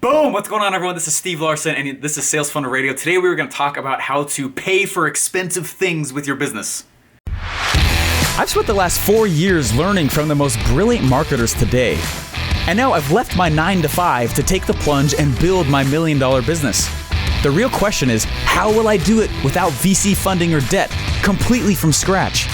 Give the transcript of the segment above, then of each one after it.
Boom! What's going on, everyone? This is Steve Larsen, and this is Sales Funnel Radio. Today we were going to talk about how to pay for expensive things with your business. I've spent the last 4 years learning from the most brilliant marketers today. And now I've left my 9 to 5 to take the plunge and build my $1 million business. The real question is, how will I do it without VC funding or debt, completely from scratch?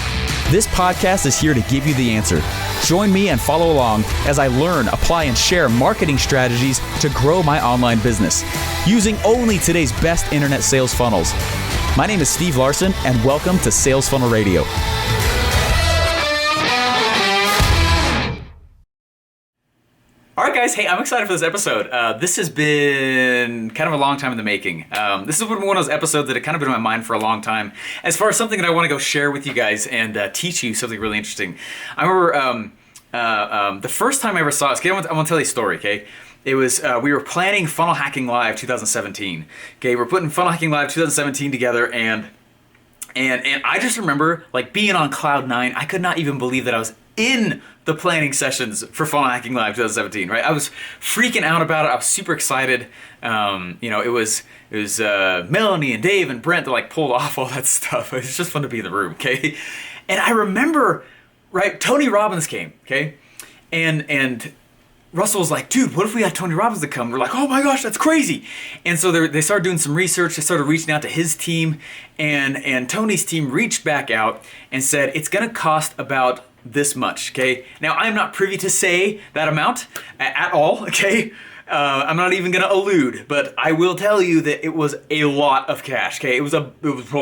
This podcast is here to give you the answer. Join me and follow along as I learn, apply, and share marketing strategies to grow my online business using only today's best internet sales funnels. My name is Steve Larsen, and welcome to Sales Funnel Radio. All right, guys. Hey, I'm excited for this episode. This has been kind of a long time in the making. This has been one of those episodes that had kind of been in my mind for a long time as far as something that I want to go share with you guys and teach you something really interesting. I remember the first time I ever saw this. Okay, I want to tell you a story, okay? It was, we were planning Funnel Hacking Live 2017. Okay, we're putting Funnel Hacking Live 2017 together, and I just remember like being on cloud nine. I could not even believe that I was in the planning sessions for Funnel Hacking Live 2017, right? I was freaking out about it. I was super excited. It was Melanie and Dave and Brent that like pulled off all that stuff. It was just fun to be in the room, okay? And I remember, right, Tony Robbins came, okay? And Russell was like, dude, what if we had Tony Robbins to come? We're like, oh my gosh, that's crazy. And so they started doing some research. They started reaching out to his team, and Tony's team reached back out and said, it's gonna cost about this much, okay? Now, I'm not privy to say that amount at all, okay? I'm not even gonna allude, but I will tell you that it was a lot of cash, okay? It was oh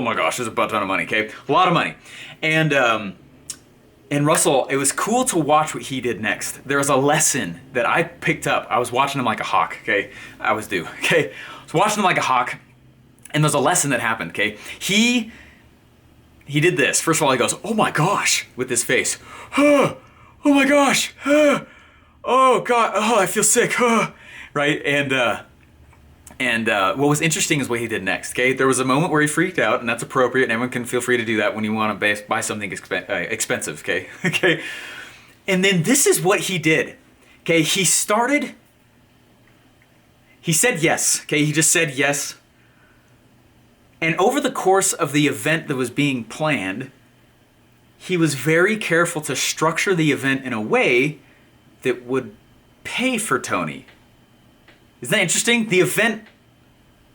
my gosh, it was a butt ton of money, okay? A lot of money. And Russell, it was cool to watch what he did next. There was a lesson that I picked up. I was watching him like a hawk, okay? I was due, okay? I was watching him like a hawk, and there's a lesson that happened, okay? He did this. First of all, he goes, oh my gosh, with his face. Oh my gosh. Oh God. Oh, I feel sick. Right? And what was interesting is what he did next, okay? There was a moment where he freaked out, and that's appropriate, and everyone can feel free to do that when you want to buy something expensive, okay? Okay? And then this is what he did, okay? He said yes, okay? He just said yes. And over the course of the event that was being planned, he was very careful to structure the event in a way that would pay for Tony. Isn't that interesting? The event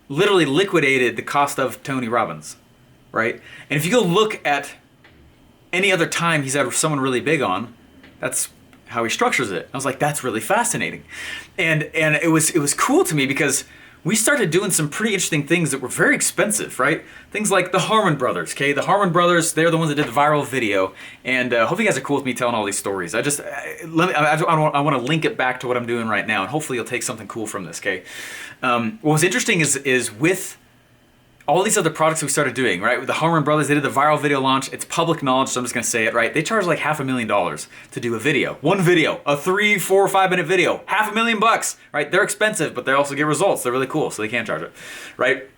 literally liquidated the cost of Tony Robbins, right? And if you go look at any other time he's had someone really big on, that's how he structures it. I was like, that's really fascinating. And it was cool to me because we started doing some pretty interesting things that were very expensive, right? Things like the Harmon Brothers, okay? The Harmon Brothers, they're the ones that did the viral video, and hopefully you guys are cool with me telling all these stories. I want to link it back to what I'm doing right now, and hopefully you'll take something cool from this, okay? What was interesting is with all these other products we started doing, right? With the Harmon Brothers, they did the viral video launch. It's public knowledge, so I'm just gonna say it, right? They charge like $500,000 to do a video. One video, a 3, 4, 5 minute video, $500,000, right? They're expensive, but they also get results. They're really cool, so they can charge it, right?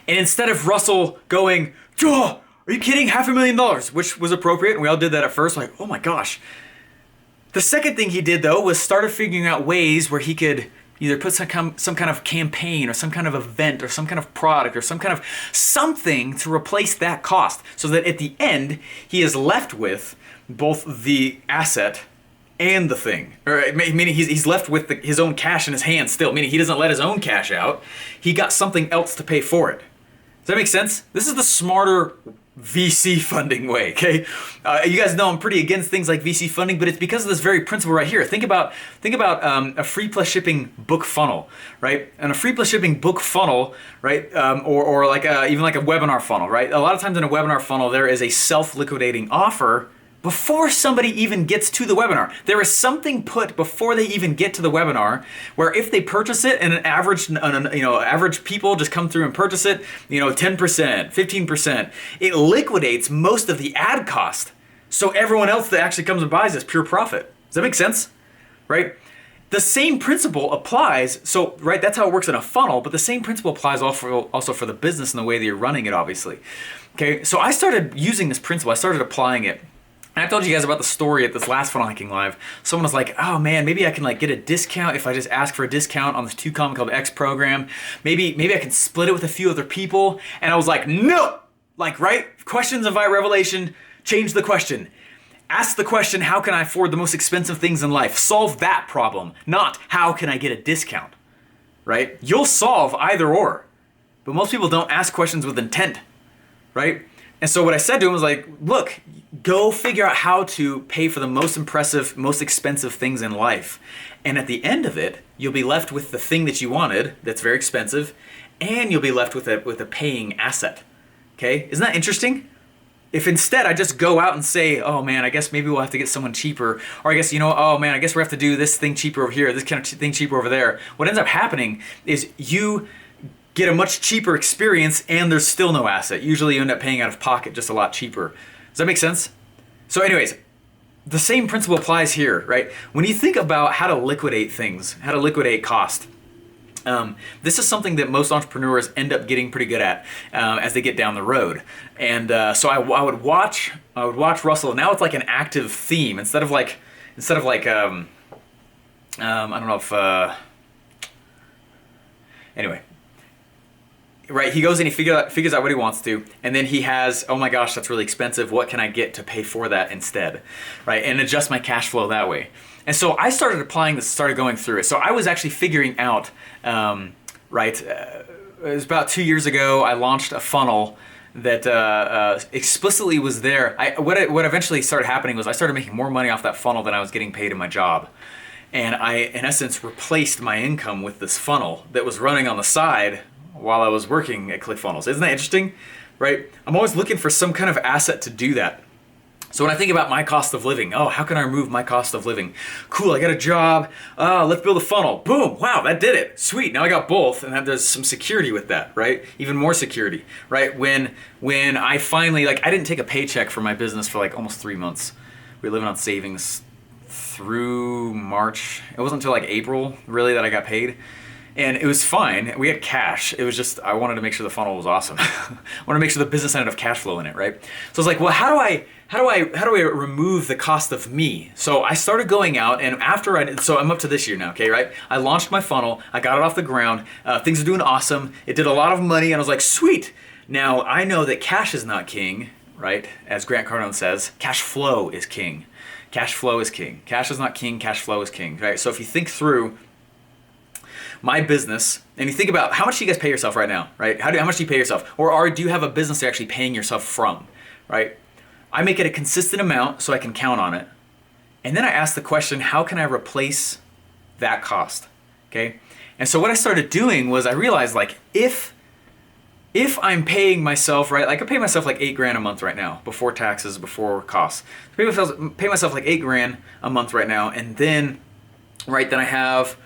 And instead of Russell going, oh, are you kidding? $500,000, which was appropriate, and we all did that at first, like, oh my gosh. The second thing he did though was started figuring out ways where he could either put some kind of campaign or some kind of event or some kind of product or some kind of something to replace that cost so that at the end he is left with both the asset and the thing. Or meaning he's left with his own cash in his hand still, meaning he doesn't let his own cash out. He got something else to pay for it. Does that make sense? This is the smarter VC funding way, okay? You guys know I'm pretty against things like VC funding, but it's because of this very principle right here. Think about a free plus shipping book funnel, right? And a free plus shipping book funnel, right? Or like even like a webinar funnel, right? A lot of times in a webinar funnel, there is a self-liquidating offer before somebody even gets to the webinar. There is something put before they even get to the webinar where if they purchase it and average people just come through and purchase it, 10%, 15%, it liquidates most of the ad cost. So everyone else that actually comes and buys is pure profit. Does that make sense? Right? The same principle applies, so right, that's how it works in a funnel, but the same principle applies also for the business and the way that you're running it, obviously. Okay, so I started using this principle, I started applying it And I told you guys about the story at this last Funnel Hacking Live. Someone was like, oh man, maybe I can like get a discount if I just ask for a discount on this 2 Common Club X program. Maybe I can split it with a few other people. And I was like, no! Like, right? Questions invite revelation. Change the question. Ask the question, how can I afford the most expensive things in life? Solve that problem, not how can I get a discount, right? You'll solve either or, but most people don't ask questions with intent, right? And so what I said to him was like, look, go figure out how to pay for the most impressive, most expensive things in life. And at the end of it, you'll be left with the thing that you wanted that's very expensive, and you'll be left with a paying asset. Okay? Isn't that interesting? If instead I just go out and say, oh man, I guess maybe we'll have to get someone cheaper, or I guess, oh man, I guess we have to do this thing cheaper over here, this kind of thing cheaper over there. What ends up happening is you get a much cheaper experience and there's still no asset. Usually you end up paying out of pocket just a lot cheaper. Does that make sense? So anyways, the same principle applies here, right? When you think about how to liquidate things, how to liquidate cost, this is something that most entrepreneurs end up getting pretty good at as they get down the road. And so I would watch Russell. Now it's like an active theme instead of like I don't know if anyway. Right, he goes and he figures out what he wants to, and then he has, oh my gosh, that's really expensive. What can I get to pay for that instead, right? And adjust my cash flow that way. And so I started applying this, started going through it. So I was actually figuring out, it was about 2 years ago, I launched a funnel that explicitly was there. What eventually started happening was I started making more money off that funnel than I was getting paid in my job. And I, in essence, replaced my income with this funnel that was running on the side while I was working at ClickFunnels. Isn't that interesting, right? I'm always looking for some kind of asset to do that. So when I think about my cost of living, oh, how can I remove my cost of living? Cool, I got a job, let's build a funnel. Boom, wow, that did it. Sweet, now I got both, and there's some security with that, right? Even more security, right? When I finally, I didn't take a paycheck for my business for almost 3 months. We were living on savings through March. It wasn't until April, really, that I got paid. And it was fine. We had cash. It was just, I wanted to make sure the funnel was awesome. I wanted to make sure the business had enough cash flow in it, right? So I was like, well, how do I remove the cost of me? So I started going out, and so I'm up to this year now, okay, right? I launched my funnel. I got it off the ground. Things are doing awesome. It did a lot of money, and I was like, sweet. Now I know that cash is not king, right? As Grant Cardone says, cash flow is king. Cash flow is king. Cash is not king. Cash flow is king, right? So if you think through my business, and you think about how much do you guys pay yourself right now, right? How much do you pay yourself? Or do you have a business you're actually paying yourself from, right? I make it a consistent amount so I can count on it. And then I ask the question, how can I replace that cost, okay? And so what I started doing was I realized if I'm paying myself, right, I pay myself $8,000 a month right now, before taxes, before costs. Pay myself $8,000 a month right now, and then, right, then I have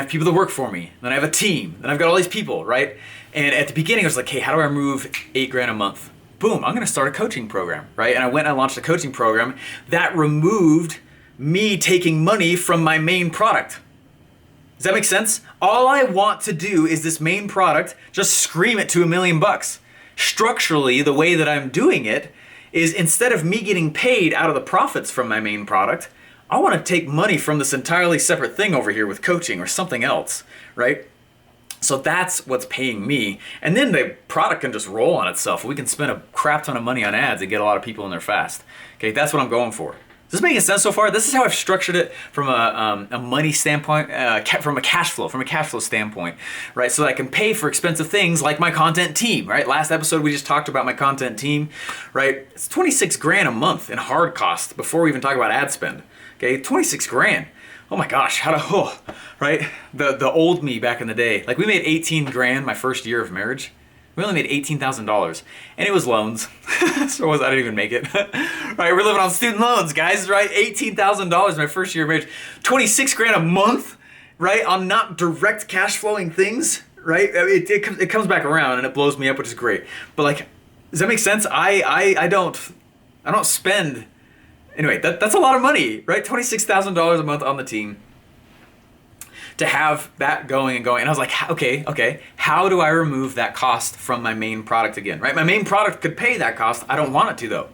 people that work for me. Then I have a team. Then I've got all these people, right? And at the beginning, I was like, hey, how do I remove $8,000 a month? Boom, I'm going to start a coaching program, right? And I went and I launched a coaching program that removed me taking money from my main product. Does that make sense? All I want to do is this main product, just scream it to $1 million. Structurally, the way that I'm doing it is instead of me getting paid out of the profits from my main product, I want to take money from this entirely separate thing over here with coaching or something else, right? So that's what's paying me. And then the product can just roll on itself. We can spend a crap ton of money on ads and get a lot of people in there fast. Okay, that's what I'm going for. Is this making sense so far? This is how I've structured it from a money standpoint, from a cash flow standpoint, right? So that I can pay for expensive things like my content team, right? Last episode we just talked about my content team, right? It's $26,000 a month in hard cost before we even talk about ad spend. Okay, $26,000. Oh my gosh, right? The old me back in the day, we made $18,000 my first year of marriage. We only made $18,000, and it was loans. So I didn't even make it. Right, we're living on student loans, guys. Right, $18,000 my first year of marriage, $26,000 a month, right, on not direct cash flowing things. Right, it comes back around and it blows me up, which is great. But does that make sense? I don't spend. Anyway, that's a lot of money, right? $26,000 a month on the team to have that going. And I was like, okay, how do I remove that cost from my main product again, right? My main product could pay that cost. I don't want it to though.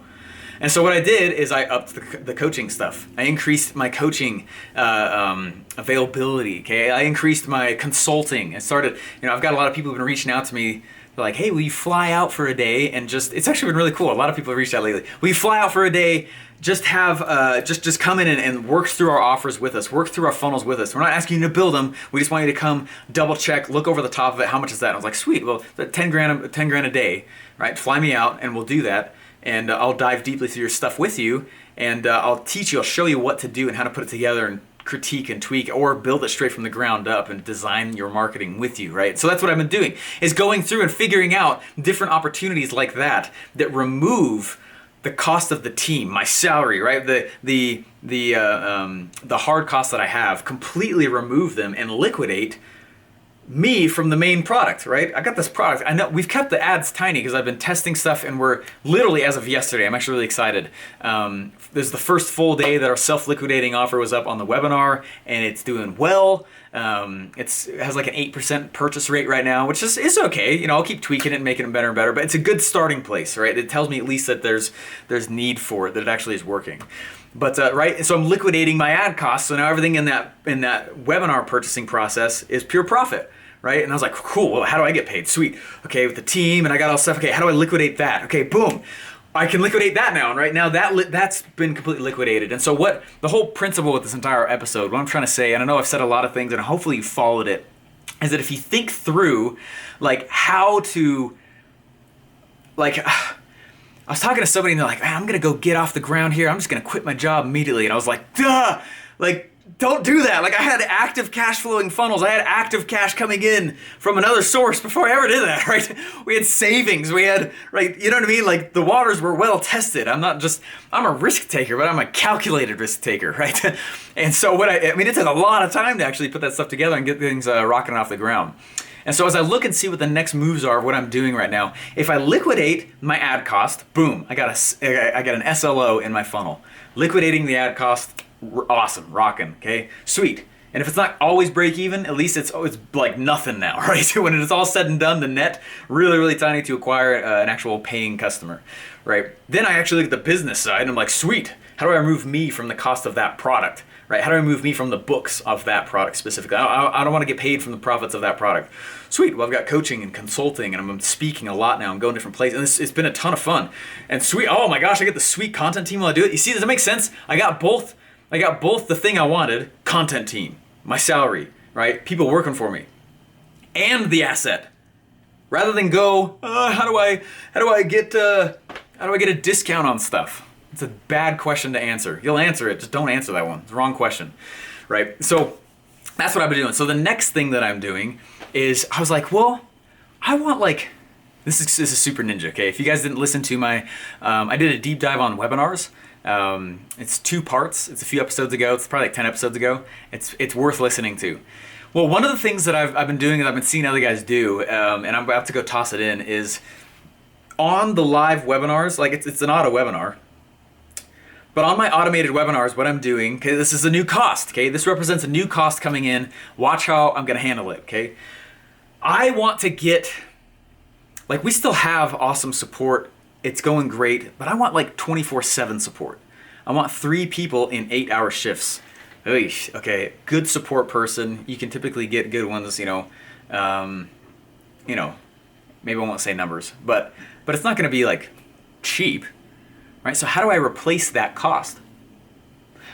And so what I did is I upped the coaching stuff. I increased my coaching availability. Okay, I increased my consulting. I started, I've got a lot of people who've been reaching out to me. They're like, hey, will you fly out for a day and it's actually been really cool. A lot of people have reached out lately. Will you fly out for a day? Just have, just come in and work through our offers with us, work through our funnels with us. We're not asking you to build them. We just want you to come double check, look over the top of it. How much is that? And I was like, sweet. Well, 10 grand a day, right? Fly me out and we'll do that. And I'll dive deeply through your stuff with you. And I'll teach you, I'll show you what to do and how to put it together and critique and tweak or build it straight from the ground up and design your marketing with you, right? So that's what I've been doing, is going through and figuring out different opportunities like that remove the cost of the team, my salary, right? The hard costs that I have, completely remove them and liquidate me from the main product, right? I got this product. I know we've kept the ads tiny because I've been testing stuff, and we're literally, as of yesterday, I'm actually really excited. There's the first full day that our self-liquidating offer was up on the webinar, and it's doing well. It has like an 8% purchase rate right now, which is okay. I'll keep tweaking it and making it better and better, but it's a good starting place, right? It tells me at least that there's need for it, that it actually is working. But right, so I'm liquidating my ad costs, so now everything in that webinar purchasing process is pure profit. Right? And I was like, cool, well, how do I get paid? Sweet. Okay, with the team, and I got all stuff. Okay, how do I liquidate that? Okay, boom. I can liquidate that now, and right now that's been completely liquidated. And so what the whole principle with this entire episode, what I'm trying to say, and I know I've said a lot of things, and hopefully you followed it, is that if you think through, like, how to, like, I was talking to somebody, and they're like, man, I'm going to go get off the ground here. I'm just going to quit my job immediately. And I was like, duh! Like, don't do that. Like, I had active cash flowing funnels. I had active cash coming in from another source before I ever did that, right? We had savings. We had, right, you know what I mean? Like, the waters were well tested. I'm a risk taker, but I'm a calculated risk taker, right? And so I mean, it took a lot of time to actually put that stuff together and get things rocking off the ground. And so as I look and see what the next moves are of what I'm doing right now, if I liquidate my ad cost, boom, I got an SLO in my funnel. Liquidating the ad cost, awesome, rocking, okay, sweet. And if it's not always break even, at least it's like nothing now, right? So when it's all said and done, the net really, really tiny to acquire an actual paying customer, right? Then I actually look at the business side and I'm like, sweet, how do I remove me from the cost of that product, right? How do I remove me from the books of that product specifically? I don't want to get paid from the profits of that product. Sweet, well, I've got coaching and consulting, and I'm speaking a lot now. I'm going different places, and it's been a ton of fun. And sweet, oh my gosh, I get the sweet content team while I do it. You see, does that make sense? I got both the thing I wanted, content team, my salary, right? People working for me, and the asset. Rather than go, how do I get a discount on stuff? It's a bad question to answer. You'll answer it, just don't answer that one. It's the wrong question, right? So that's what I've been doing. So the next thing that I'm doing is I was like, well, I want like, this is super ninja, okay? If you guys didn't listen to my, I did a deep dive on webinars. It's 2 parts. It's a few episodes ago. It's probably like 10 episodes ago. It's worth listening to. Well, one of the things that I've been doing and I've been seeing other guys do, and I'm about to go toss it in, is on the live webinars, like it's an auto webinar, but on my automated webinars, what I'm doing, okay, this is a new cost, okay? This represents a new cost coming in. Watch how I'm gonna handle it, okay? I want to get, like, we still have awesome support. It's going great, but I want like 24/7 support. I want 3 people in 8-hour shifts. Eesh, okay, good support person. You can typically get good ones, maybe I won't say numbers, but it's not gonna be like cheap, right? So how do I replace that cost?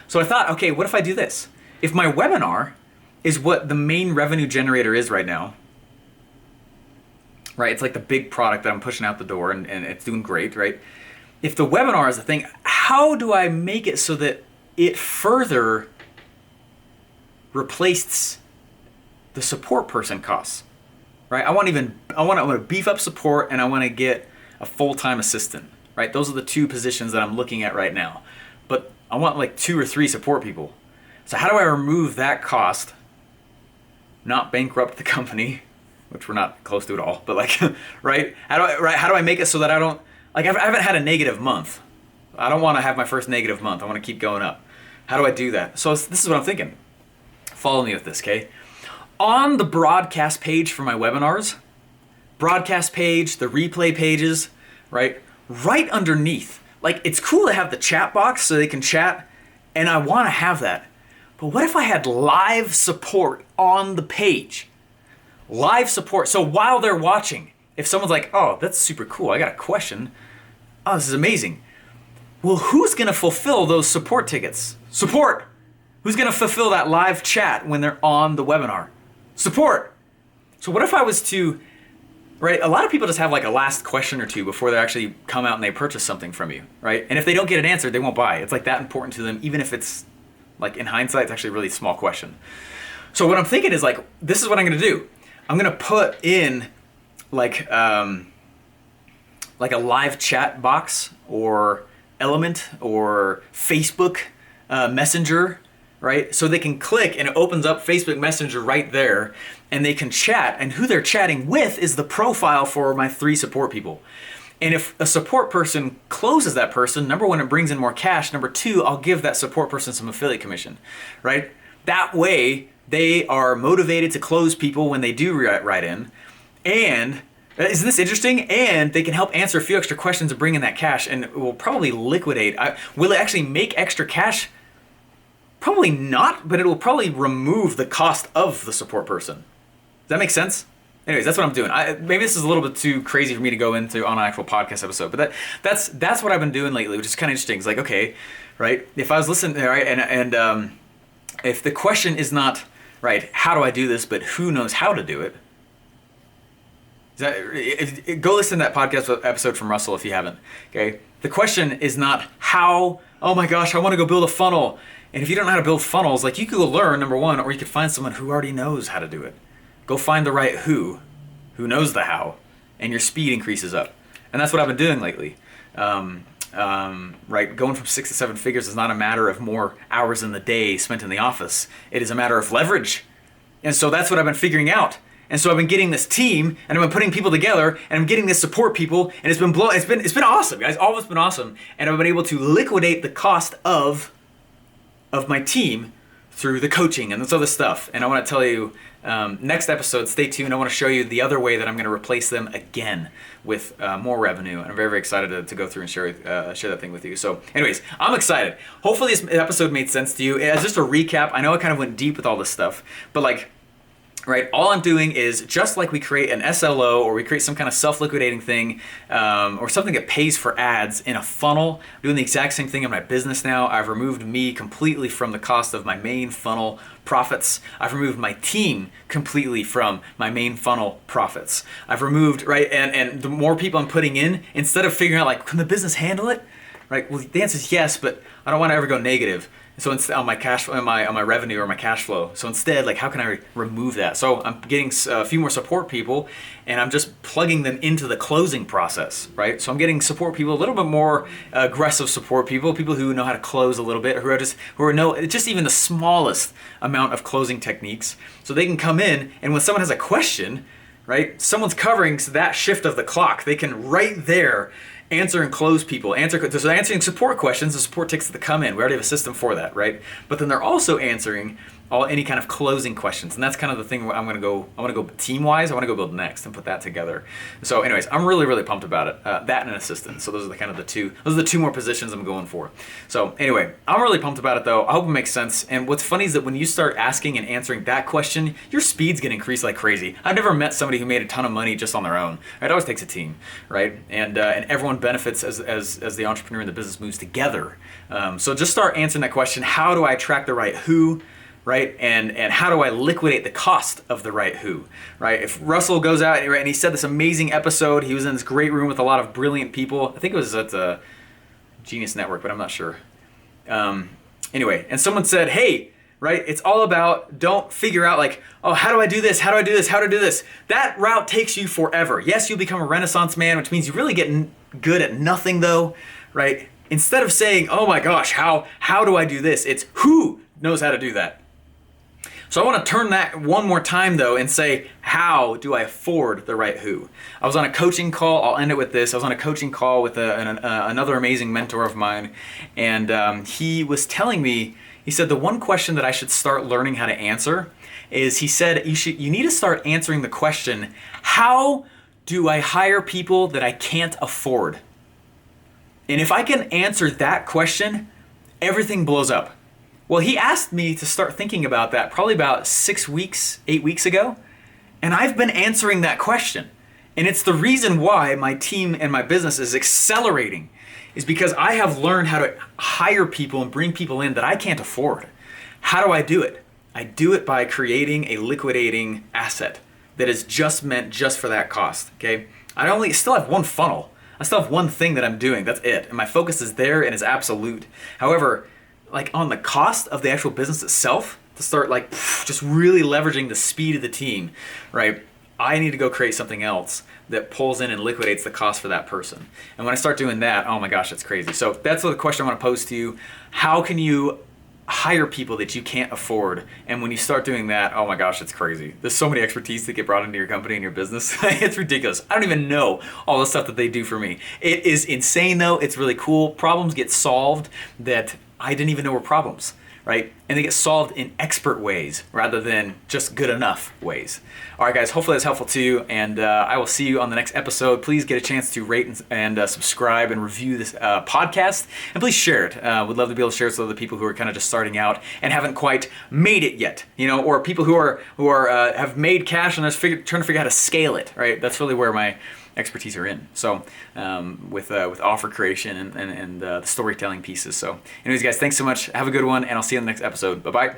So I thought, okay, what if I do this? If my webinar is what the main revenue generator is right now, right? It's like the big product that I'm pushing out the door and it's doing great, right? If the webinar is the thing, how do I make it so that it further replaces the support person costs, right? I want to beef up support, and I want to get a full-time assistant, right? Those are the 2 positions that I'm looking at right now. But I want like 2 or 3 support people. So how do I remove that cost, not bankrupt the company, which we're not close to at all, but like, right? How do I make it so that I don't, like, I haven't had a negative month. I don't want to have my first negative month. I want to keep going up. How do I do that? So this is what I'm thinking. Follow me with this, okay? On the broadcast page for my webinars, broadcast page, the replay pages, right? Right underneath, like, it's cool to have the chat box so they can chat, and I want to have that. But what if I had live support on the page? Live support. So while they're watching, if someone's like, oh, that's super cool, I got a question. Oh, this is amazing. Well, who's going to fulfill those support tickets? Support! Who's going to fulfill that live chat when they're on the webinar? Support! So what if I was to, right, a lot of people just have like a last question or two before they actually come out and they purchase something from you, right? And if they don't get it answered, they won't buy. It's like that important to them, even if it's, like, in hindsight, it's actually a really small question. So what I'm thinking is, like, this is what I'm going to do. I'm going to put in, like a live chat box or Element or Facebook Messenger, right? So they can click and it opens up Facebook Messenger right there and they can chat, and who they're chatting with is the profile for my 3 support people. And if a support person closes that person, number 1, it brings in more cash. Number 2, I'll give that support person some affiliate commission, right? That way they are motivated to close people when they do write in. And isn't this interesting? And they can help answer a few extra questions and bring in that cash, and it will probably liquidate. Will it actually make extra cash? Probably not, but it will probably remove the cost of the support person. Does that make sense? Anyways, that's what I'm doing. Maybe this is a little bit too crazy for me to go into on an actual podcast episode, but that's what I've been doing lately, which is kind of interesting. It's like, okay, right? If I was listening, right, and if the question is not, right, how do I do this, but who knows how to do it? Go listen to that podcast episode from Russell if you haven't. Okay, the question is not how. Oh my gosh, I want to go build a funnel. And if you don't know how to build funnels, like, you could go learn, number 1, or you could find someone who already knows how to do it. Go find the right who knows the how, and your speed increases up. And that's what I've been doing lately. Right, going from 6 to 7 figures is not a matter of more hours in the day spent in the office. It is a matter of leverage. And so that's what I've been figuring out. And so I've been getting this team, and I've been putting people together, and I'm getting this support people, and it's been awesome, guys. All of it's been awesome. And I've been able to liquidate the cost of my team through the coaching and this other stuff. And I want to tell you, next episode, stay tuned. I want to show you the other way that I'm going to replace them again with more revenue. And I'm very, very excited to go through and share that thing with you. So anyways, I'm excited. Hopefully this episode made sense to you. As just a recap, I know I kind of went deep with all this stuff, but like, right, all I'm doing is, just like we create an SLO or we create some kind of self-liquidating thing or something that pays for ads in a funnel, I'm doing the exact same thing in my business now. I've removed me completely from the cost of my main funnel profits. I've removed my team completely from my main funnel profits. I've removed, right, and the more people I'm putting in, instead of figuring out, like, can the business handle it? Right, well, the answer is yes, but I don't want to ever go negative. So instead, on my cash, on my revenue or my cash flow. So instead, like, how can I remove that? So I'm getting a few more support people, and I'm just plugging them into the closing process, right? So I'm getting support people, a little bit more aggressive support people who know how to close a little bit, who know just even the smallest amount of closing techniques, so they can come in, and when someone has a question, right, someone's covering that shift of the clock, they can right there answer and close people. So they're answering support questions, the support tickets that come in. We already have a system for that, right? But then they're also answering any kind of closing questions, and that's kind of the thing where I want to go team-wise. I want to go build next and put that together. So, anyways, I'm really, really pumped about it. That and an assistant. So those are the two more positions I'm going for. So anyway, I'm really pumped about it though. I hope it makes sense. And what's funny is that when you start asking and answering that question, your speed's gonna increase like crazy. I've never met somebody who made a ton of money just on their own. It always takes a team, right? And everyone benefits as the entrepreneur and the business moves together. So just start answering that question: how do I attract the right who? Right, and how do I liquidate the cost of the right who? Right, if Russell goes out and he said this amazing episode, he was in this great room with a lot of brilliant people. I think it was at the Genius Network, but I'm not sure. Anyway, and someone said, hey, right, it's all about, don't figure out like, oh, how do I do this? How do I do this? How do I do this? That route takes you forever. Yes, you'll become a Renaissance man, which means you really get good at nothing though, right? Instead of saying, oh my gosh, how do I do this? It's who knows how to do that. So I want to turn that one more time though and say, how do I afford the right who? I was on a coaching call. I'll end it with this. I was on a coaching call with another amazing mentor of mine, and he was telling me, he said the one question that I should start learning how to answer is, he said, you need to start answering the question, how do I hire people that I can't afford? And if I can answer that question, everything blows up. Well, he asked me to start thinking about that probably about 6 weeks, 8 weeks ago. And I've been answering that question. And it's the reason why my team and my business is accelerating, is because I have learned how to hire people and bring people in that I can't afford. How do I do it? I do it by creating a liquidating asset that is just meant just for that cost, okay? I still have one funnel. I still have one thing that I'm doing, that's it. And my focus is there and is absolute. However, like on the cost of the actual business itself, to start like just really leveraging the speed of the team, right? I need to go create something else that pulls in and liquidates the cost for that person. And when I start doing that, oh my gosh, it's crazy. So that's the question I want to pose to you. How can you hire people that you can't afford? And when you start doing that, oh my gosh, it's crazy. There's so many expertise that get brought into your company and your business. It's ridiculous. I don't even know all the stuff that they do for me. It is insane though. It's really cool. Problems get solved that I didn't even know were problems, right? And they get solved in expert ways rather than just good enough ways. All right, guys, hopefully that's helpful to you, and I will see you on the next episode. Please get a chance to rate and subscribe and review this podcast, and please share it. Would love to be able to share it with other people who are kind of just starting out and haven't quite made it yet, or people who are have made cash and are trying to figure out how to scale it, right? That's really where my expertise are in. So with offer creation and the storytelling pieces. So anyways, guys, thanks so much. Have a good one, and I'll see you in the next episode. Bye-bye.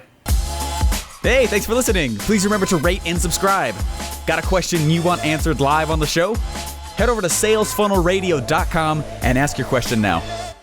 Hey, thanks for listening. Please remember to rate and subscribe. Got a question you want answered live on the show? Head over to salesfunnelradio.com and ask your question now.